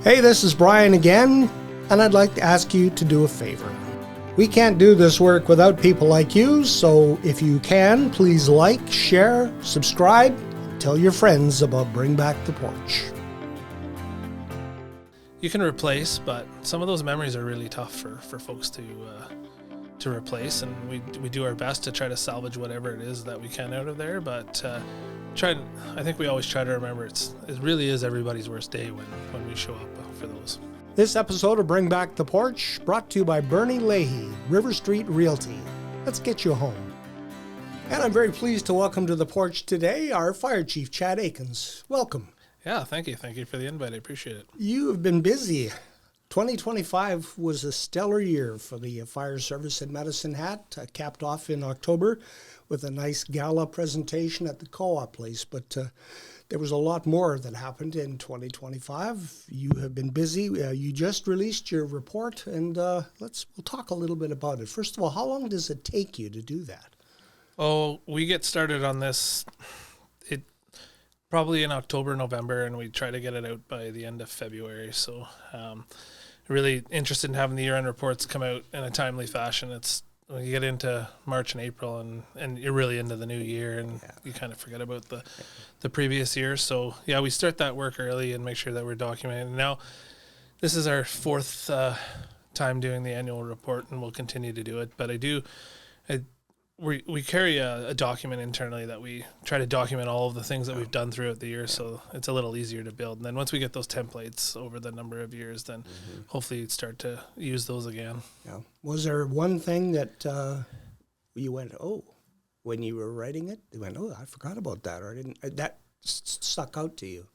Hey, this is Brian again, and I'd like to ask you to do a favor. We can't do this work without people like you, so if you can, please like, share, subscribe, tell your friends about Bring Back the Porch. You can replace, but some of those memories are really tough for folks to replace, and we do our best to try to salvage whatever it is that we can out of there, but I think we always try to remember it really is everybody's worst day when we show up for those. This episode of Bring Back the Porch brought to you by Bernie Leahy, River Street Realty. Let's get you home. And I'm very pleased to welcome to the porch today our Fire Chief, Chief Eakins. Welcome. Yeah, thank you. Thank you for the invite. I appreciate it. You have been busy. 2025 was a stellar year for the fire service in Medicine Hat, capped off in October with a nice gala presentation at the co-op place. But there was a lot more that happened in 2025. You have been busy. You just released your report, and we'll talk a little bit about it. First of all, how long does it take you to do that? Oh, we get started on this probably in October, November, and we try to get it out by the end of February. So really interested in having the year-end reports come out in a timely fashion. It's when you get into March and April and you're really into the new year, and you kind of forget about the previous year. So yeah, we start that work early and make sure that we're documenting. Now, this is our fourth time doing the annual report, and we'll continue to do it. But we carry a document internally that we try to document all of the things that we've done throughout the year, so it's a little easier to build. And then once we get those templates over the number of years, then hopefully you'd start to use those again. Yeah. Was there one thing that you went, when you were writing it, you went, I forgot about that, or that stuck out to you?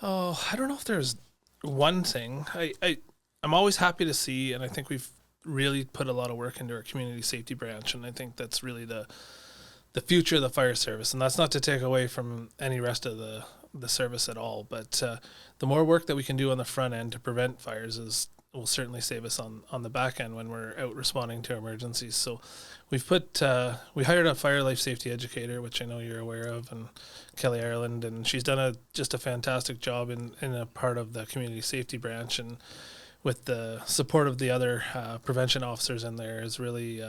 Oh, I don't know if there's one thing. I'm always happy to see, and I think we've really put a lot of work into our community safety branch, and I think that's really the future of the fire service. And that's not to take away from any rest of the service at all, but the more work that we can do on the front end to prevent fires will certainly save us on the back end when we're out responding to emergencies. So we hired a fire life safety educator, which I know you're aware of, and Kelly Ireland, and she's done just a fantastic job in a part of the community safety branch, and with the support of the other prevention officers in there, has really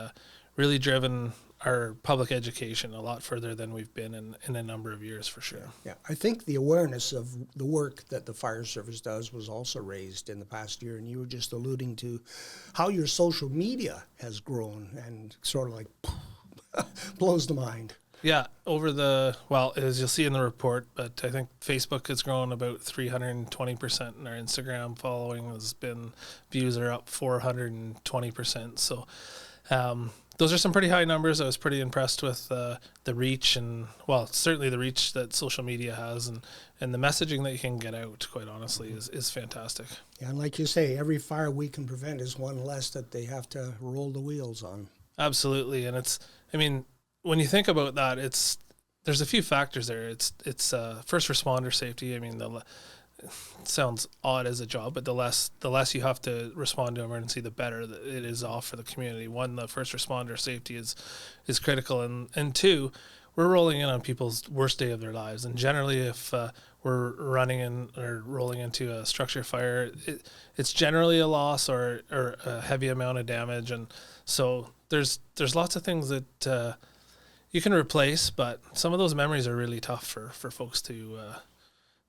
driven our public education a lot further than we've been in a number of years, for sure. Yeah, I think the awareness of the work that the fire service does was also raised in the past year, and you were just alluding to how your social media has grown and sort of like blows the mind. Yeah, as you'll see in the report, but I think Facebook has grown about 320%, and our Instagram following views are up 420%. So those are some pretty high numbers. I was pretty impressed with the reach, and certainly the reach that social media has, and the messaging that you can get out, quite honestly, is fantastic. Yeah, and like you say, every fire we can prevent is one less that they have to roll the wheels on. Absolutely, and when you think about that, there's a few factors there. It's first responder safety. It sounds odd as a job, but the less you have to respond to emergency, the better it is off for the community. One, the first responder safety is critical, and two, we're rolling in on people's worst day of their lives. And generally, if we're running in or rolling into a structure fire, it's generally a loss or a heavy amount of damage, and so there's lots of things that you can replace, but some of those memories are really tough for folks to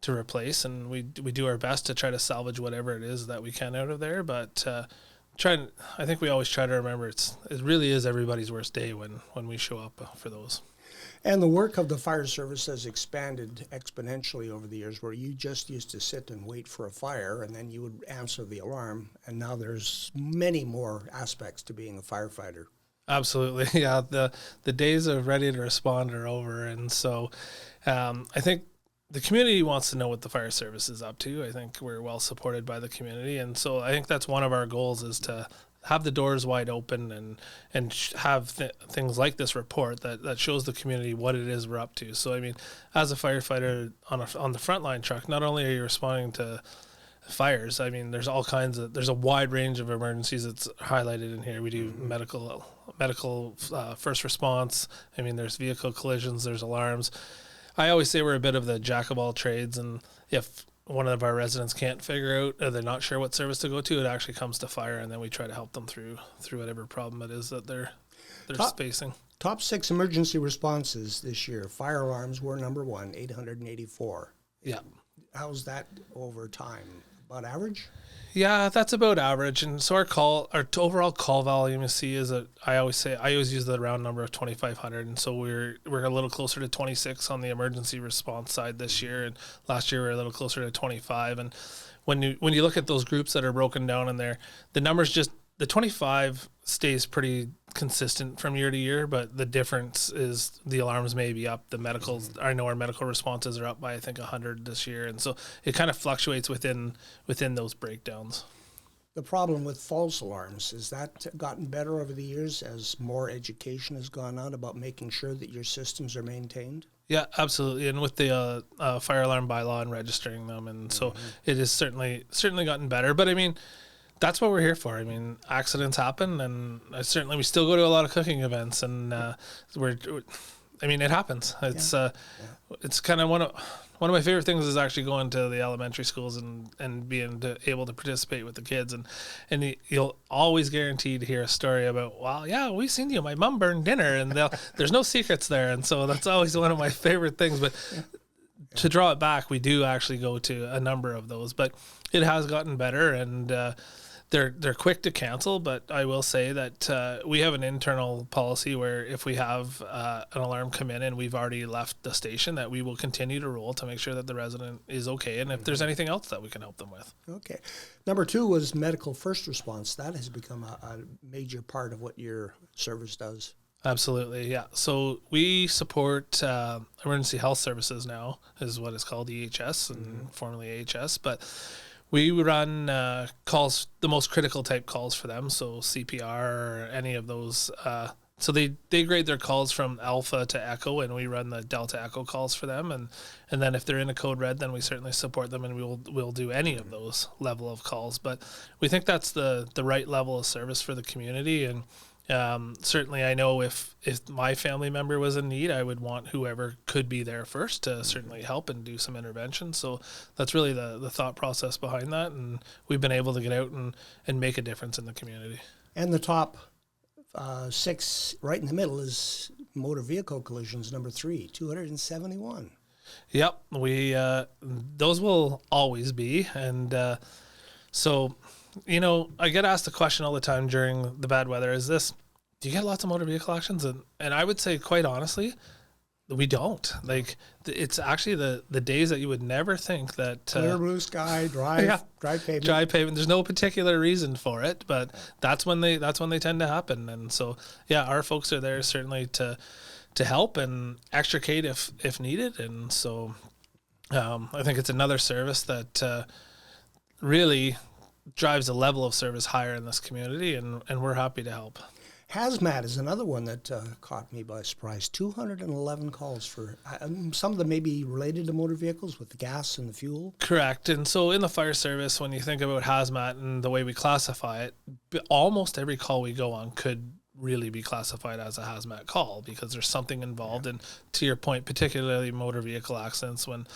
replace, and we do our best to try to salvage whatever it is that we can out of there. But I think we always try to remember it really is everybody's worst day when we show up for those. And the work of the fire service has expanded exponentially over the years, where you just used to sit and wait for a fire, and then you would answer the alarm, and now there's many more aspects to being a firefighter. Absolutely, yeah. The days of ready to respond are over, and so I think the community wants to know what the fire service is up to. I think we're well supported by the community, and so I think that's one of our goals, is to have the doors wide open and have things like this report that shows the community what it is we're up to. So as a firefighter on the frontline truck, not only are you responding to fires, there's a wide range of emergencies that's highlighted in here. We do medical first response. There's vehicle collisions, there's alarms. I always say we're a bit of the jack of all trades, and if one of our residents can't figure out, or they're not sure what service to go to, it actually comes to fire, and then we try to help them through whatever problem it is that they're facing. Top 6 emergency responses this year. Fire alarms were number 1, 884. Yeah. How's that over time? About average? Yeah, that's about average. And so our overall call volume, you see, I always use the round number of 2,500. And so we're a little closer to 26 on the emergency response side this year. And last year we were a little closer to 25. And when you look at those groups that are broken down in there, the numbers the 25 stays pretty consistent from year to year, but the difference is the alarms may be up. The medicals, I know our medical responses are up by, I think, 100 this year. And so it kind of fluctuates within those breakdowns. The problem with false alarms, has that gotten better over the years as more education has gone on about making sure that your systems are maintained? Yeah, absolutely. And with the fire alarm bylaw and registering them. And so it is certainly gotten better. But I mean, that's what we're here for. I mean, accidents happen, and we still go to a lot of cooking events, and it happens. It's kind of one of my favorite things is actually going to the elementary schools and being able to participate with the kids, and you'll always guaranteed to hear a story about, well, yeah, we seen you. My mom burned dinner, and there's no secrets there, and so that's always one of my favorite things. But to draw it back, we do actually go to a number of those, but it has gotten better, and they're quick to cancel. But I will say that we have an internal policy where if we have an alarm come in and we've already left the station, that we will continue to roll to make sure that the resident is okay, and if there's anything else that we can help them with. Okay. Number 2 was medical first response. That has become a major part of what your service does. Absolutely, yeah. So we support emergency health services now, is what is called EHS and formerly AHS, but we run calls, the most critical type calls for them, so CPR or any of those. So they grade their calls from Alpha to Echo, and we run the Delta Echo calls for them. And then if they're in a code red, then we certainly support them, and we'll do any of those level of calls. But we think that's the right level of service for the community. And certainly I know if my family member was in need, I would want whoever could be there first to certainly help and do some intervention. So that's really the thought process behind that. And we've been able to get out and make a difference in the community. And the top 6 right in the middle is motor vehicle collisions, number 3, 271. Yep. Those will always be. And so, I get asked the question all the time during the bad weather, do you get lots of motor vehicle accidents? And I would say, quite honestly, we don't. Like, it's actually the days that you would never think that clear blue sky, dry pavement. Dry pavement. There's no particular reason for it, but that's when they tend to happen. And so, yeah, our folks are there certainly to help and extricate if needed. And so, I think it's another service that really drives the level of service higher in this community, and we're happy to help. Hazmat is another one that caught me by surprise. 211 calls for some of them may be related to motor vehicles with the gas and the fuel. Correct. And so in the fire service, when you think about hazmat and the way we classify it, almost every call we go on could really be classified as a hazmat call because there's something involved. Yeah. And to your point, particularly motor vehicle accidents when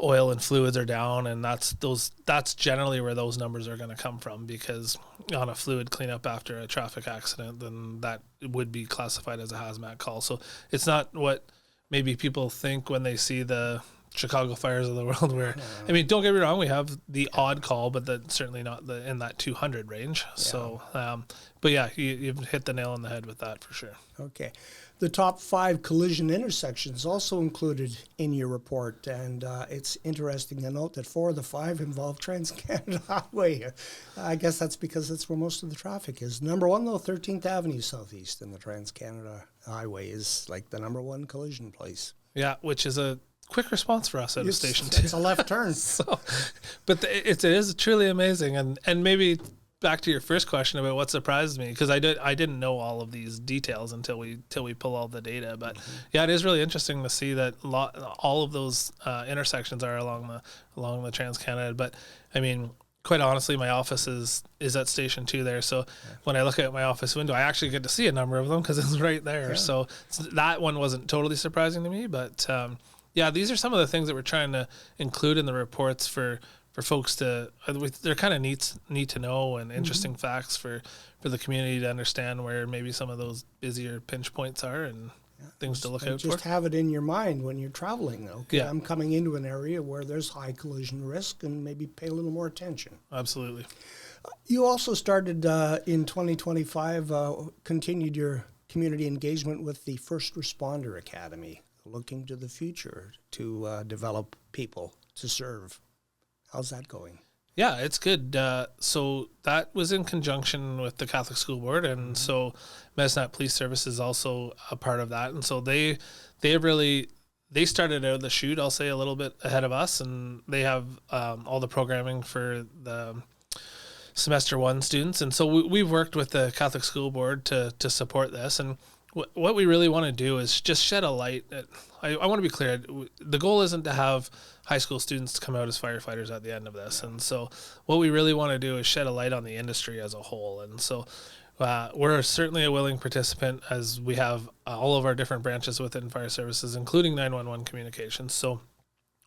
oil and fluids are down, and that's generally where those numbers are going to come from, because on a fluid cleanup after a traffic accident, then that would be classified as a hazmat call. So it's not what maybe people think when they see the Chicago fires of the world, where, I mean, don't get me wrong, we have the odd call, but that's certainly not in that 200 range. Yeah. So, but yeah, you've hit the nail on the head with that for sure. Okay. The top 5 collision intersections also included in your report, and it's interesting to note that 4 of the 5 involve Trans-Canada Highway. I guess that's because that's where most of the traffic is. Number 1, though, 13th Avenue Southeast in the Trans-Canada Highway is like the number 1 collision place. Yeah, which is a quick response for us at a station too. It's a left turn. But it is truly amazing, and maybe back to your first question about what surprised me, because I didn't know all of these details until we pull all the data. But yeah, it is really interesting to see that all of those intersections are along the Trans-Canada. But I mean, quite honestly, my office is at Station 2 there. So when I look at my office window, I actually get to see a number of them because it's right there. Yeah. So that one wasn't totally surprising to me, but Yeah, these are some of the things that we're trying to include in the reports for folks to, they're kind of neat to know and interesting facts for the community to understand where maybe some of those busier pinch points are and things to look out for. Just have it in your mind when you're traveling. Okay, Yeah. I'm coming into an area where there's high collision risk, and maybe pay a little more attention. Absolutely. You also started in 2025, continued your community engagement with the First Responder Academy, looking to the future to develop people to serve. How's that going? Yeah, it's good. So that was in conjunction with the Catholic School Board, and so Medicine Hat Police Service is also a part of that. And so they started out the chute, I'll say, a little bit ahead of us, and they have all the programming for the semester 1 students. And so we've worked with the Catholic School Board to support this. And what we really want to do is just shed a light. I want to be clear. The goal isn't to have high school students come out as firefighters at the end of this. And so what we really want to do is shed a light on the industry as a whole. And so we're certainly a willing participant, as we have all of our different branches within fire services, including 911 communications. So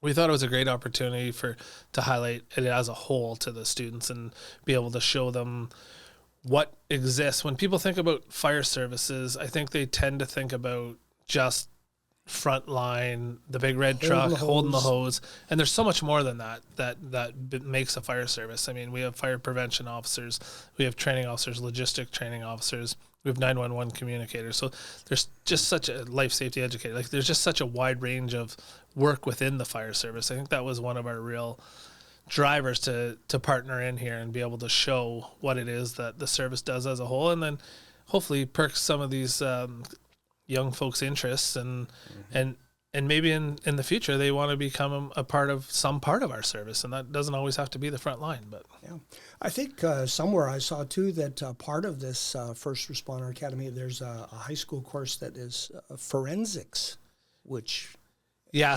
we thought it was a great opportunity to highlight it as a whole to the students and be able to show them what exists. When people think about fire services, I think they tend to think about just front line, the big red truck holding the hose, and there's so much more than that makes a fire service. I mean, we have fire prevention officers, we have training officers, logistic training officers, we have 911 communicators. So there's just such a life safety educator. Like, there's just such a wide range of work within the fire service. I think that was one of our real drivers to partner in here and be able to show what it is that the service does as a whole, and then hopefully perk some of these young folks' interests, and maybe in the future they want to become a part of some part of our service, and that doesn't always have to be the front line. But yeah, I think somewhere I saw too that part of this First Responder Academy, there's a high school course that is forensics, which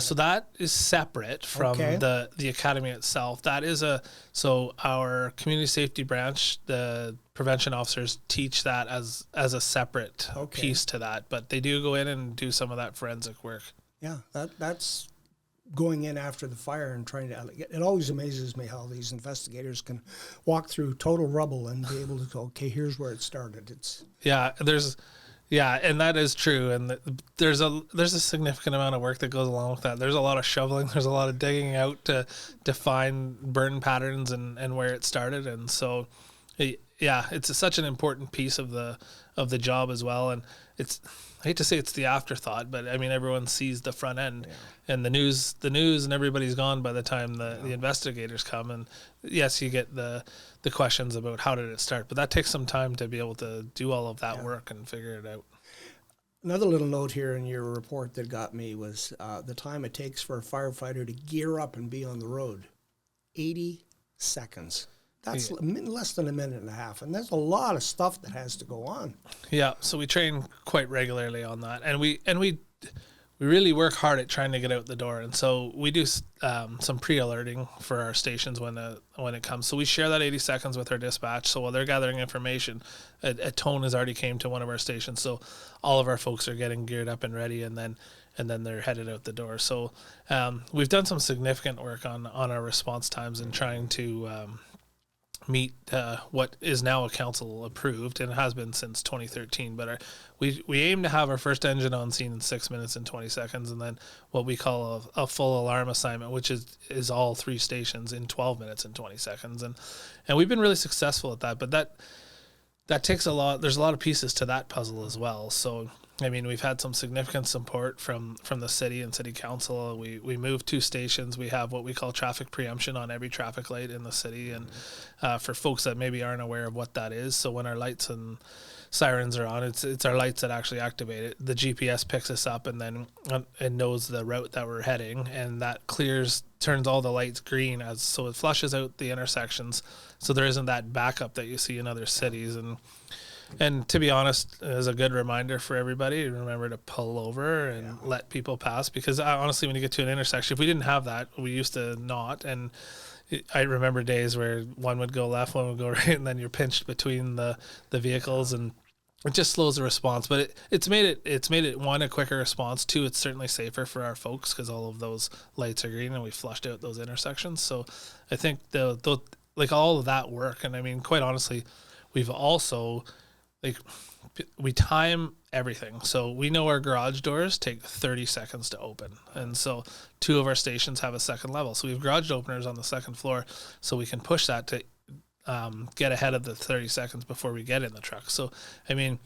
so that is separate from the academy itself. That is so our community safety branch, the prevention officers teach that as a separate piece to that, but they do go in and do some of that forensic work. Yeah, that's going in after the fire and trying to. It always amazes me how these investigators can walk through total rubble and be able to go, okay, here's where it started. And that is true. And there's a significant amount of work that goes along with that. There's a lot of shoveling. There's a lot of digging out to find burn patterns and where it started. And so, it's such an important piece of the job as well. And I hate to say it's the afterthought, but I mean, everyone sees the front end and the news and everybody's gone by the time the investigators come. And yes, you get the questions about how did it start, but that takes some time to be able to do all of that work and figure it out. Another little note here in your report that got me was the time it takes for a firefighter to gear up and be on the road. 80 seconds. That's less than a minute and a half, and there's a lot of stuff that has to go on. Yeah, so we train quite regularly on that, and we really work hard at trying to get out the door. And so we do some pre-alerting for our stations when it comes. So we share that 80 seconds with our dispatch. So while they're gathering information, a tone has already came to one of our stations. So all of our folks are getting geared up and ready, and then they're headed out the door. So we've done some significant work on our response times and trying to meet what is now a council approved, and it has been since 2013, but we aim to have our first engine on scene in 6 minutes and 20 seconds, and then what we call a full alarm assignment, which is all 3 stations in 12 minutes and 20 seconds, and we've been really successful at that. But that takes a lot. There's a lot of pieces to that puzzle as well. So I mean, we've had some significant support from the city and city council. We moved 2 stations. We have what we call traffic preemption on every traffic light in the city. And for folks that maybe aren't aware of what that is, so when our lights and sirens are on, it's our lights that actually activate it. The GPS picks us up and then it knows the route that we're heading, and that turns all the lights green so it flushes out the intersections, so there isn't that backup that you see in other cities. And to be honest, as a good reminder for everybody, remember to pull over and let people pass, because honestly, when you get to an intersection, if we didn't have that, we used to not. And I remember days where one would go left, one would go right, and then you're pinched between the vehicles. And it just slows the response, but it's made it one, a quicker response. Two, it's certainly safer for our folks because all of those lights are green and we flushed out those intersections. So I think the like all of that work, and I mean, quite honestly, we've also like we time everything. So we know our garage doors take 30 seconds to open, and so 2 of our stations have a second level. So we have garage openers on the second floor, so we can push that to get ahead of the 30 seconds before we get in the truck. So, I mean,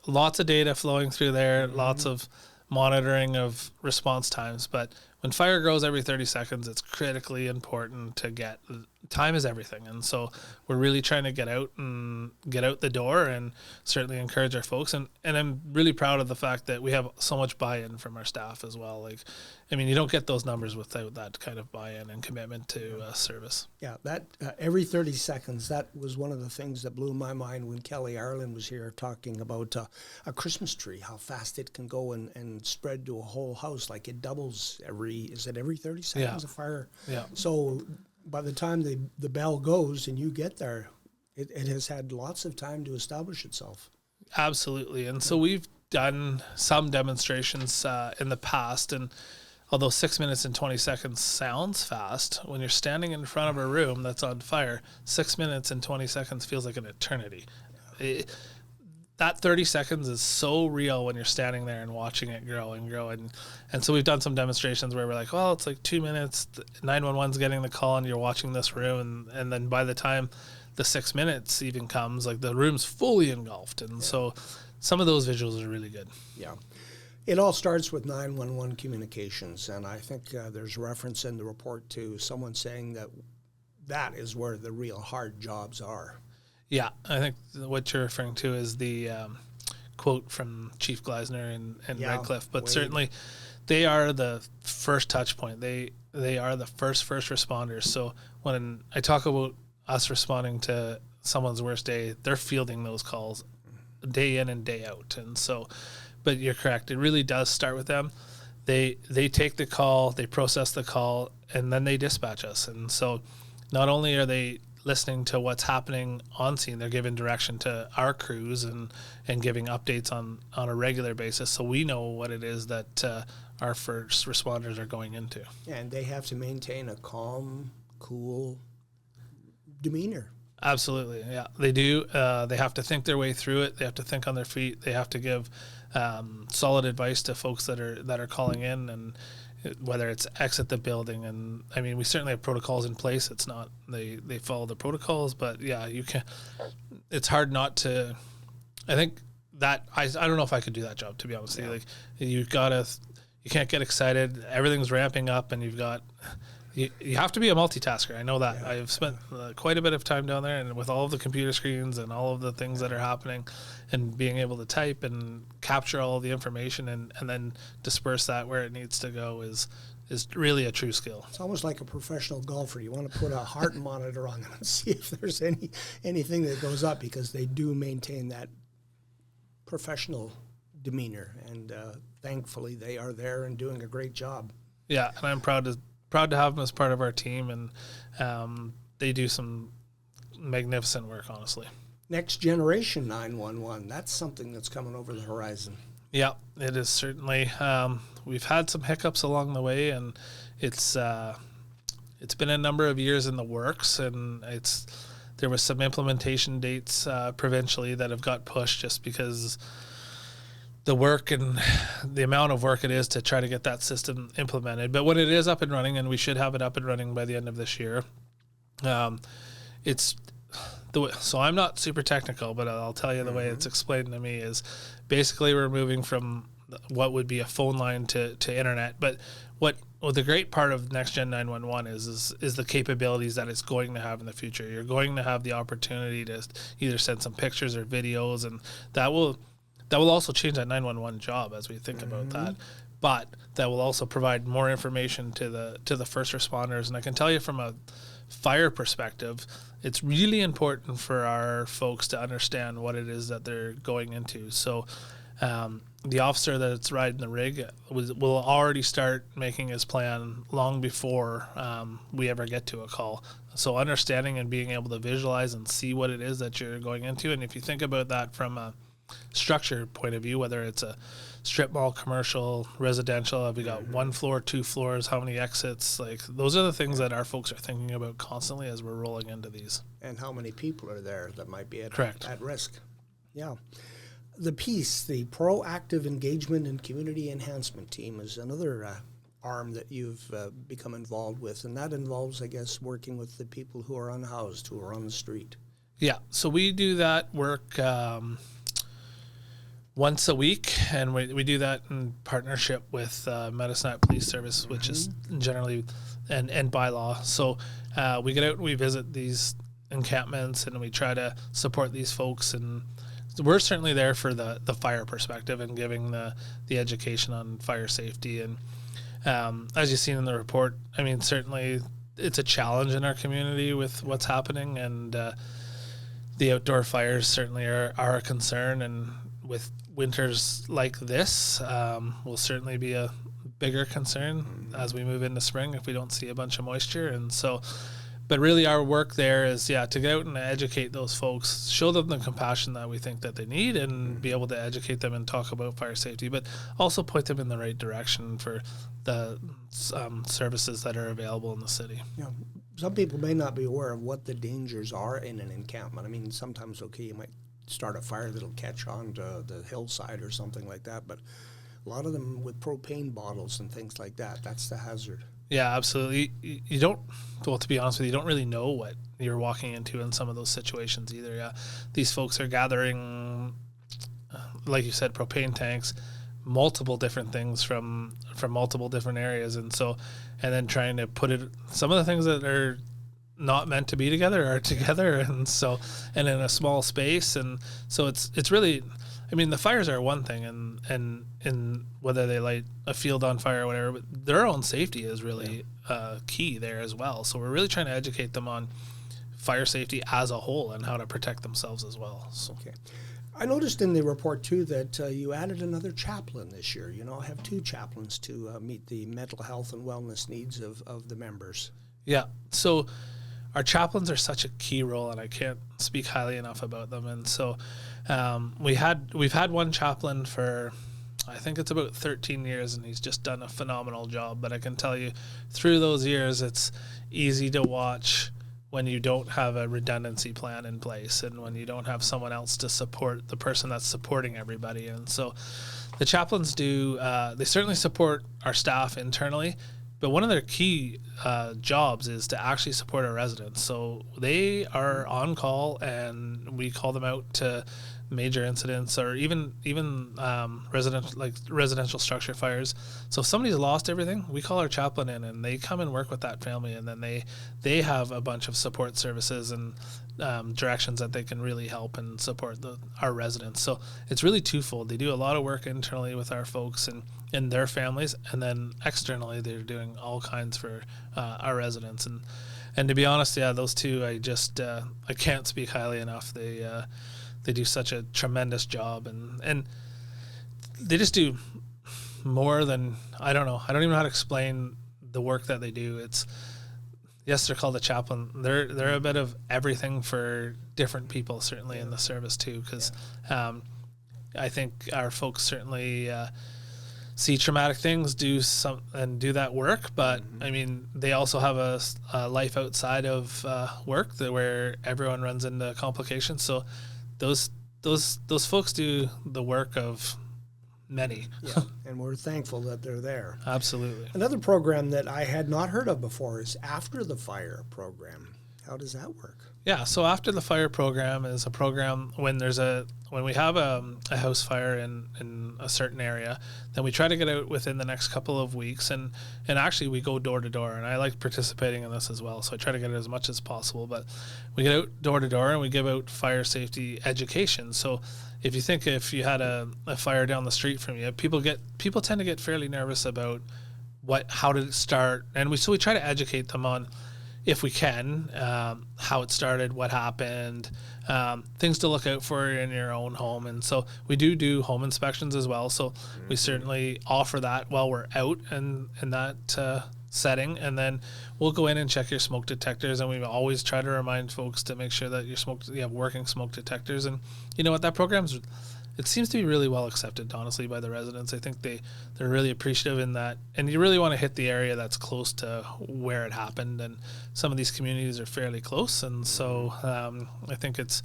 lots of data flowing through there, lots of monitoring of response times. But when fire goes every 30 seconds, it's critically important to get time is everything. And so we're really trying to get out the door and certainly encourage our folks. And I'm really proud of the fact that we have so much buy-in from our staff as well. Like, I mean, you don't get those numbers without that kind of buy-in and commitment to service. Yeah, that every 30 seconds, that was one of the things that blew my mind when Kelly Ireland was here talking about a Christmas tree, how fast it can go and spread to a whole house. Like it doubles every 30 seconds of fire? Yeah. So by the time the bell goes and you get there, it has had lots of time to establish itself. Absolutely. And so we've done some demonstrations in the past, and although 6 minutes and 20 seconds sounds fast, when you're standing in front of a room that's on fire, 6 minutes and 20 seconds feels like an eternity. That 30 seconds is so real when you're standing there and watching it grow and grow. And so we've done some demonstrations where we're like, well, it's like 2 minutes, 911's getting the call and you're watching this room. And then by the time the 6 minutes even comes, like the room's fully engulfed. And so some of those visuals are really good. Yeah. It all starts with 911 communications. And I think there's reference in the report to someone saying that is where the real hard jobs are. Yeah, I think what you're referring to is the quote from Chief Gleisner and Redcliffe, but certainly they are the first touch point. They are the first responders. So when I talk about us responding to someone's worst day, they're fielding those calls day in and day out. And so, but you're correct. It really does start with them. They take the call, they process the call, and then they dispatch us. And so not only are they listening to what's happening on scene, they're giving direction to our crews and giving updates on a regular basis, so we know what it is that our first responders are going into. And they have to maintain a calm, cool demeanor. Absolutely, yeah, they do. They have to think their way through it. They have to think on their feet. They have to give solid advice to folks that are calling in, and whether it's exit the building. And I mean, we certainly have protocols in place. It's not they follow the protocols, but yeah, you can. It's hard not to. I think that I don't know if I could do that job, to be honest with you. Like you can't get excited. Everything's ramping up, and you have to be a multitasker. I know that. Yeah. I've spent quite a bit of time down there, and with all of the computer screens and all of the things that are happening, and being able to type and capture all of the information and then disperse that where it needs to go is really a true skill. It's almost like a professional golfer. You want to put a heart monitor on them and see if there's anything that goes up, because they do maintain that professional demeanor, and thankfully they are there and doing a great job. Yeah, and I'm proud to have them as part of our team, and they do some magnificent work, honestly. Next generation 911, that's something that's coming over the horizon. Yeah, it is certainly. We've had some hiccups along the way, and it's been a number of years in the works, and there was some implementation dates provincially that have got pushed just because the work and the amount of work it is to try to get that system implemented. But when it is up and running, and we should have it up and running by the end of this year, so I'm not super technical, but I'll tell you the way it's explained to me is basically we're moving from what would be a phone line to internet. But what the great part of Next Gen 911 is the capabilities that it's going to have in the future. You're going to have the opportunity to either send some pictures or videos, and that will also change that 911 job as we think about that. But that will also provide more information to the first responders. And I can tell you from a fire perspective, it's really important for our folks to understand what it is that they're going into. So the officer that's riding the rig will already start making his plan long before we ever get to a call. So understanding and being able to visualize and see what it is that you're going into. And if you think about that from structure point of view, whether it's a strip mall, commercial, residential. Have we got 1 floor, 2 floors? How many exits? Like, those are the things that our folks are thinking about constantly as we're rolling into these. And how many people are there that might be Correct. at risk? Yeah. The PEACE, the Proactive Engagement and Community Enhancement Team, is another arm that you've become involved with, and that involves, I guess, working with the people who are unhoused, who are on the street. Yeah, so we do that work once a week, and we do that in partnership with Medicine Hat Police Service, which is generally and by law. So we get out and we visit these encampments, and we try to support these folks, and we're certainly there for the fire perspective and giving the education on fire safety. And as you've seen in the report, I mean, certainly it's a challenge in our community with what's happening, and the outdoor fires certainly are a concern, and with winters like this will certainly be a bigger concern as we move into spring if we don't see a bunch of moisture. And so, but really our work there is, to get out and educate those folks, show them the compassion that we think that they need, and be able to educate them and talk about fire safety, but also point them in the right direction for the services that are available in the city. Yeah. Some people may not be aware of what the dangers are in an encampment. I mean, sometimes, you might start a fire that'll catch on to the hillside or something like that, but a lot of them with propane bottles and things like that, that's the hazard. Yeah, absolutely. You don't, well, to be honest with you, you don't really know what you're walking into in some of those situations either. Yeah, these folks are gathering, like you said, propane tanks, multiple different things from multiple different areas, and then trying to put it, some of the things that are not meant to be together are together, and in a small space. And so it's really, I mean, the fires are one thing, and whether they light a field on fire or whatever, but their own safety is really key there as well. So we're really trying to educate them on fire safety as a whole and how to protect themselves as well. So. Okay. I noticed in the report, too, that you added another chaplain this year. I have 2 chaplains to meet the mental health and wellness needs of the members. Yeah. So our chaplains are such a key role, and I can't speak highly enough about them. And so we've had one chaplain for, I think it's about 13 years, and he's just done a phenomenal job. But I can tell you, through those years, it's easy to watch when you don't have a redundancy plan in place, and when you don't have someone else to support the person that's supporting everybody. And so the chaplains they certainly support our staff internally, but one of their key jobs is to actually support our residents. So they are on call, and we call them out to major incidents, or even residential structure fires. So if somebody's lost everything, we call our chaplain in, and they come and work with that family, and then they have a bunch of support services and directions that they can really help and support our residents. So it's really twofold. They do a lot of work internally with our folks and their families, and then externally they're doing all kinds for our residents. And to be honest, those 2, I can't speak highly enough. They do such a tremendous job, and they just do more than, I don't know. I don't even know how to explain the work that they do. They're called a chaplain. They're a bit of everything for different people, certainly in the service too, because I think our folks certainly see traumatic things, do that work, but I mean, they also have a life outside of work where everyone runs into complications. So those folks do the work of many. Yeah, and we're thankful that they're there. Absolutely. Another program that I had not heard of before is After the Fire program. How does that work? Yeah, so After the Fire program is a program when we have a house fire in a certain area, then we try to get out within the next couple of weeks, and actually we go door to door, and I like participating in this as well, so I try to get it as much as possible. But we get out door to door and we give out fire safety education. So if you had a fire down the street from you, people tend to get fairly nervous about how did it start, and we try to educate them on, if we can, how it started, what happened, things to look out for in your own home. And so we do home inspections as well. So we certainly offer that while we're out in that setting. And then we'll go in and check your smoke detectors. And we always try to remind folks to make sure that you have working smoke detectors. And you know what, that program's it seems to be really well accepted, honestly, by the residents. I think they're really appreciative in that, and you really want to hit the area that's close to where it happened, and some of these communities are fairly close, and so I think it's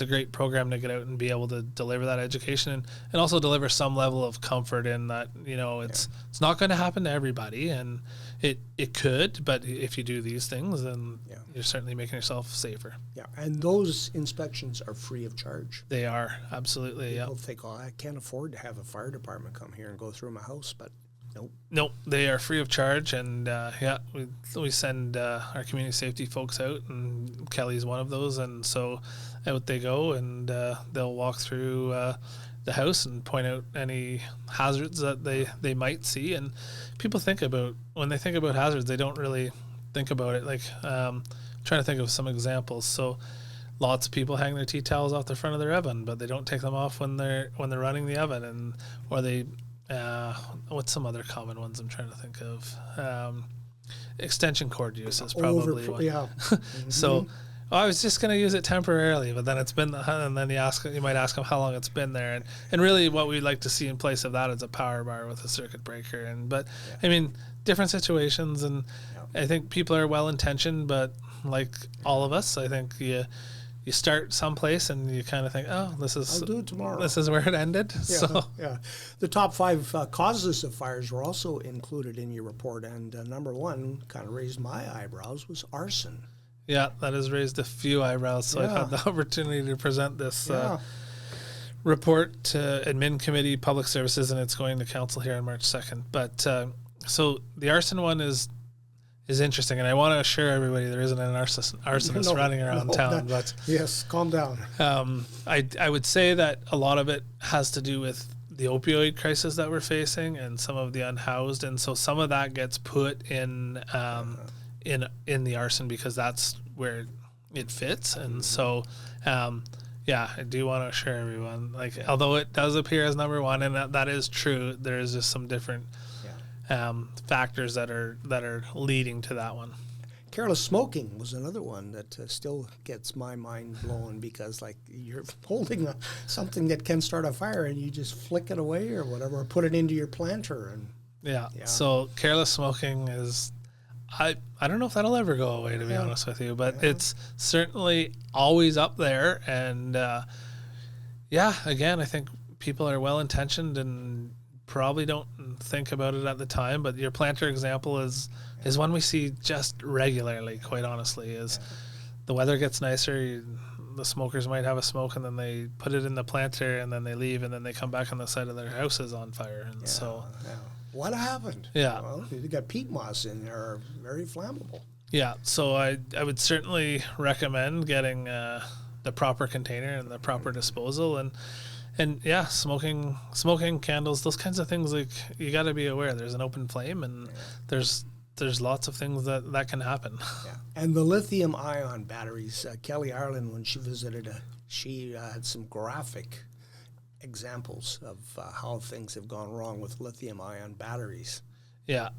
a great program to get out and be able to deliver that education, and also deliver some level of comfort in that, it's not going to happen to everybody, and it could, but if you do these things, then you're certainly making yourself safer. Yeah, and those inspections are free of charge. They are, absolutely. People think, I can't afford to have a fire department come here and go through my house, but nope. Nope, they are free of charge, and we send our community safety folks out, and Kelly's one of those, and so out they go, and they'll walk through the house and point out any hazards that they might see. And people when they think about hazards, they don't really think about it. Like, trying to think of some examples. So lots of people hang their tea towels off the front of their oven, but they don't take them off when they're running the oven, or they what's some other common ones I'm trying to think of? Extension cord use is probably one. Yeah. Mm-hmm. So I was just going to use it temporarily, but then it's been, and then you might ask them how long it's been there, and really what we'd like to see in place of that is a power bar with a circuit breaker. I mean, different situations, and I think people are well intentioned, but like all of us, I think you start someplace and you kind of think, I'll do it tomorrow. This is where it ended. Yeah. The top 5 causes of fires were also included in your report, and number 1 kind of raised my eyebrows was arson. Yeah, that has raised a few eyebrows. So I've had the opportunity to present this report to Admin Committee, Public Services, and it's going to Council here on March 2nd. But so the arson one is interesting, and I want to assure everybody there isn't an arsonist running around town. But yes, calm down. I would say that a lot of it has to do with the opioid crisis that we're facing and some of the unhoused, and so some of that gets put in the arson because that's where it fits. And so I do want to assure everyone, like, although it does appear as number 1, and that is true, there is just some different factors that are leading to that one. Careless smoking was another one that still gets my mind blown, because like you're holding something that can start a fire and you just flick it away or whatever, or put it into your planter. And so careless smoking is, I don't know if that'll ever go away, to be honest with you, but it's certainly always up there. And again, I think people are well intentioned and probably don't think about it at the time, but your planter example is one we see just regularly, quite honestly. Is the weather gets nicer, the smokers might have a smoke, and then they put it in the planter, and then they leave, and then they come back and the side of their house is on fire. And what happened? Yeah. Well, you got peat moss in there, very flammable. Yeah, so I would certainly recommend getting the proper container and the proper disposal, and smoking candles, those kinds of things. Like, you got to be aware there's an open flame, and there's lots of things that can happen. Yeah. And the lithium ion batteries, Kelly Ireland, when she visited, she had some graphic examples of how things have gone wrong with lithium ion batteries. Yeah,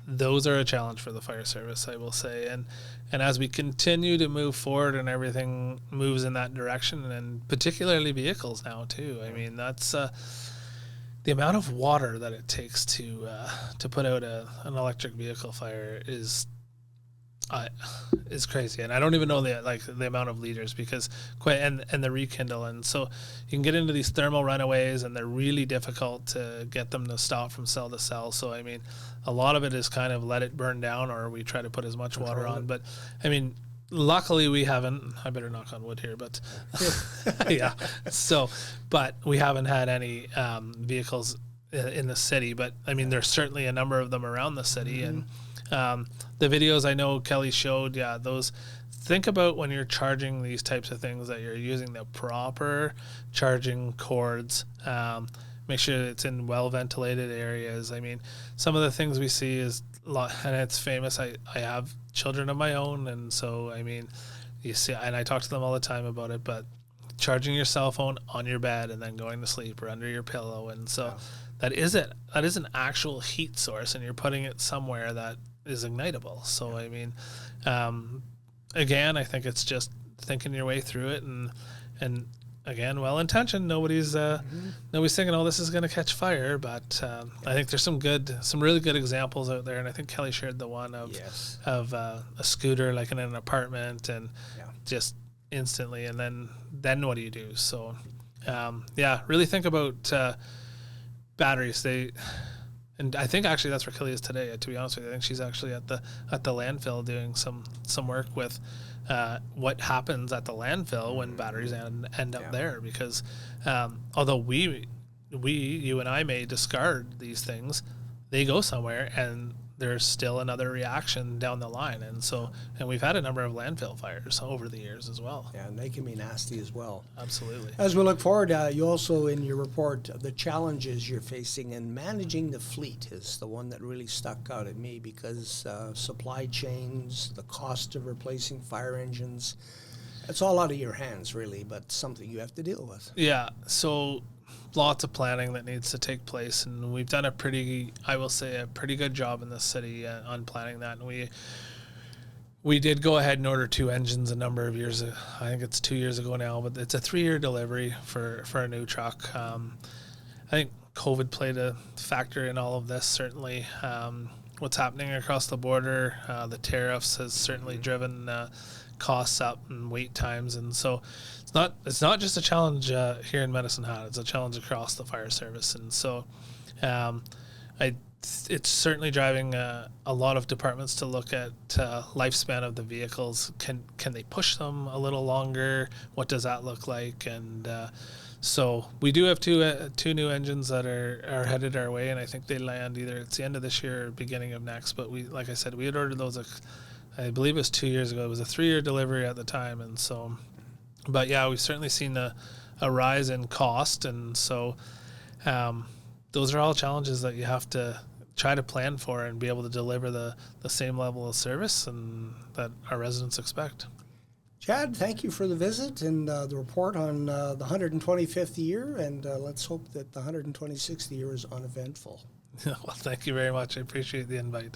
those are a challenge for the fire service, I will say. And as we continue to move forward and everything moves in that direction, and particularly vehicles now too, I mean, that's the amount of water that it takes to put out an electric vehicle fire is crazy. And I don't even know the amount of liters, because and the rekindle. And so you can get into these thermal runaways, and they're really difficult to get them to stop from cell to cell. So, I mean, a lot of it is kind of let it burn down, or we try to put as much water on. But, I mean, luckily we haven't, I better knock on wood here, but but we haven't had any vehicles in the city. But, I mean, there's certainly a number of them around the city. And the videos I know Kelly showed, those, think about when you're charging these types of things that you're using the proper charging cords. Make sure it's in well ventilated areas. I mean, some of the things we see is, and it's famous. I have children of my own, and so, I mean, you see, and I talk to them all the time about it, but charging your cell phone on your bed and then going to sleep, or under your pillow, and so that is an actual heat source, and you're putting it somewhere that is ignitable. So, I mean, again, I think it's just thinking your way through it, and again, well-intentioned. Nobody's thinking, oh, this is going to catch fire. But I think there's some really good examples out there. And I think Kelly shared the one of a scooter like in an apartment and just instantly. And then what do you do? So, really think about batteries. And I think actually that's where Kelly is today. To be honest with you, I think she's actually at the landfill doing some work with what happens at the landfill when batteries end up there. Because although you and I may discard these things, they go somewhere and there's still another reaction down the line. And we've had a number of landfill fires over the years as well. Yeah, and they can be nasty as well. Absolutely. As we look forward, you also in your report, the challenges you're facing in managing the fleet is the one that really stuck out at me, because supply chains, the cost of replacing fire engines, it's all out of your hands really, but something you have to deal with. Yeah, so lots of planning that needs to take place, and we've done a pretty good job in this city on planning that. And we did go ahead and order 2 engines a number of years ago. I think it's 2 years ago now, but it's a 3-year delivery for a new truck. I think COVID played a factor in all of this, certainly. What's happening across the border, the tariffs has certainly driven costs up and wait times, and so it's not just a challenge here in Medicine Hat, it's a challenge across the fire service. And so it's certainly driving a lot of departments to look at lifespan of the vehicles. Can they push them a little longer? What does that look like? And so we do have two new engines that are headed our way, and I think they land either it's the end of this year or beginning of next. But like I said, we had ordered those I believe it was 2 years ago. It was a 3-year delivery at the time. And so, but yeah, we've certainly seen a rise in cost. And so those are all challenges that you have to try to plan for and be able to deliver the same level of service and that our residents expect. Chad, thank you for the visit and the report on the 125th year. And let's hope that the 126th year is uneventful. Well, thank you very much. I appreciate the invite.